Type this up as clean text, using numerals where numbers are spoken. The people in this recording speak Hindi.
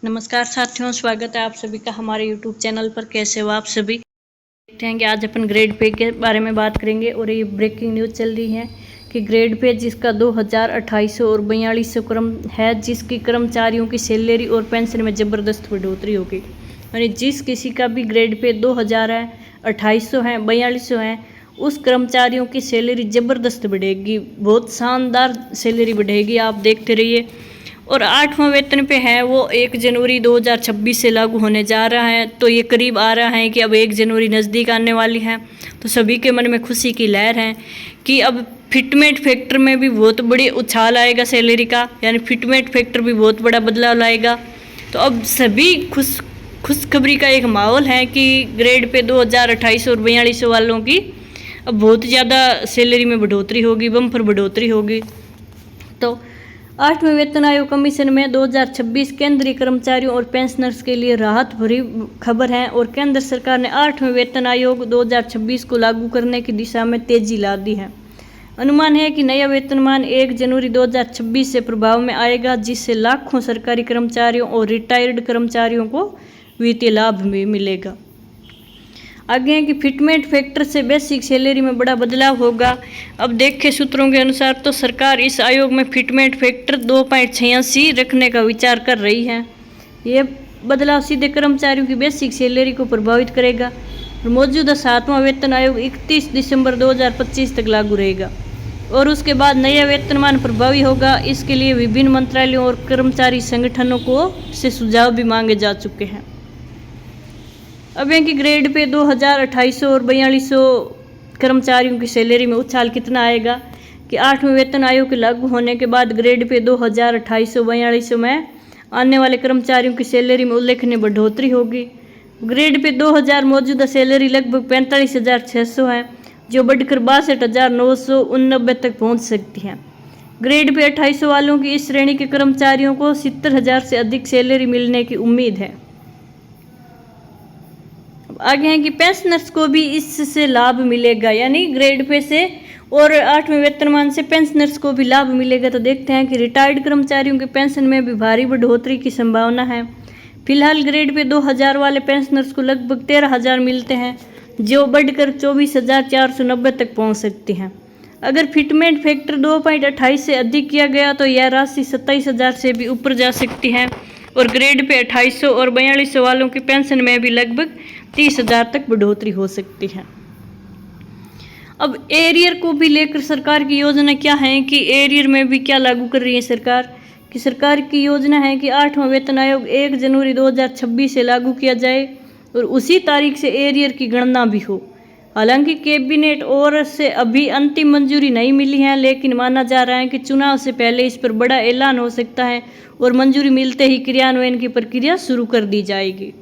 नमस्कार साथियों, स्वागत है आप सभी का हमारे YouTube चैनल पर। कैसे हो आप सभी? देखते हैं कि आज अपन ग्रेड पे के बारे में बात करेंगे और ये ब्रेकिंग न्यूज़ चल रही है कि ग्रेड पे जिसका 2,2800 और 4200 क्रम है, जिसकी कर्मचारियों की सैलरी और पेंशन में ज़बरदस्त बढ़ोतरी होगी। यानी जिस किसी का भी ग्रेड पे 2000 है, 2800 है, 4200 है, उस कर्मचारियों की सैलरी ज़बरदस्त बढ़ेगी, बहुत शानदार सैलरी बढ़ेगी। आप देखते रहिए। और 8वां वेतन पे है वो 1 जनवरी 2026 से लागू होने जा रहा है। तो ये करीब आ रहा है कि अब 1 जनवरी नज़दीक आने वाली है। तो सभी के मन में खुशी की लहर है कि अब फिटमेंट फैक्टर में भी बहुत बड़ी उछाल आएगा सैलरी का, यानी फिटमेंट फैक्टर भी बहुत बड़ा बदलाव लाएगा। तो अब सभी खुशखबरी का एक माहौल है कि ग्रेड पे 2,2800 और 4200 वालों की अब बहुत ज़्यादा सैलरी में बढ़ोतरी होगी, बम्पर बढ़ोतरी होगी। तो 8वें वेतन आयोग कमीशन में 2026 केंद्रीय कर्मचारियों और पेंशनर्स के लिए राहत भरी खबर है और केंद्र सरकार ने 8वें वेतन आयोग 2026 को लागू करने की दिशा में तेजी ला दी है। अनुमान है कि नया वेतनमान 1 जनवरी 2026 से प्रभाव में आएगा, जिससे लाखों सरकारी कर्मचारियों और रिटायर्ड कर्मचारियों को वित्तीय लाभ भी मिलेगा। आगे है कि फिटमेंट फैक्टर से बेसिक सैलरी में बड़ा बदलाव होगा। अब देखे सूत्रों के अनुसार तो सरकार इस आयोग में फिटमेंट फैक्टर 2.86 रखने का विचार कर रही है। ये बदलाव सीधे कर्मचारियों की बेसिक सैलरी को प्रभावित करेगा और मौजूदा 7वां वेतन आयोग 31 दिसंबर 2025 तक लागू रहेगा और उसके बाद नया वेतनमान प्रभावी होगा। इसके लिए विभिन्न मंत्रालयों और कर्मचारी संगठनों से सुझाव भी मांगे जा चुके हैं। अब है कि ग्रेड पे 2,2800 और 4200 कर्मचारियों की सैलरी में उछाल कितना आएगा कि 8वें वेतन आयोग के लागू होने के बाद ग्रेड पे 2,2800-4200 में आने वाले कर्मचारियों की सैलरी में उल्लेखनीय बढ़ोतरी होगी। ग्रेड पे 2000 मौजूदा सैलरी लगभग 45,600 है, जो बढ़कर 62,989 तक पहुंच सकती है। ग्रेड पे 2800 वालों की इस श्रेणी के कर्मचारियों को 70,000 से अधिक सैलरी मिलने की उम्मीद है। आगे हैं कि पेंशनर्स को भी इससे लाभ मिलेगा, यानी ग्रेड पे से और 8वें वेतनमान से पेंशनर्स को भी लाभ मिलेगा। तो देखते हैं कि रिटायर्ड कर्मचारियों के पेंशन में भी भारी बढ़ोतरी की संभावना है। फिलहाल ग्रेड पे 2000 वाले पेंशनर्स को लगभग 13,000 मिलते हैं, जो बढ़कर 24,490 तक पहुंच सकती हैं। अगर फिटमेंट फैक्टर 2.28 से अधिक किया गया तो यह राशि 27,000 से भी ऊपर जा सकती है और ग्रेड पे 2800 और 4200 वालों की पेंशन में भी लगभग 30,000 तक बढ़ोतरी हो सकती है। अब एरियर को भी लेकर सरकार की योजना क्या है कि एरियर में भी क्या लागू कर रही है सरकार कि सरकार की योजना है कि 8वां वेतन आयोग 1 जनवरी 2026 से लागू किया जाए और उसी तारीख से एरियर की गणना भी हो। हालांकि कैबिनेट और से अभी अंतिम मंजूरी नहीं मिली है, लेकिन माना जा रहा है कि चुनाव से पहले इस पर बड़ा ऐलान हो सकता है और मंजूरी मिलते ही क्रियान्वयन की प्रक्रिया शुरू कर दी जाएगी।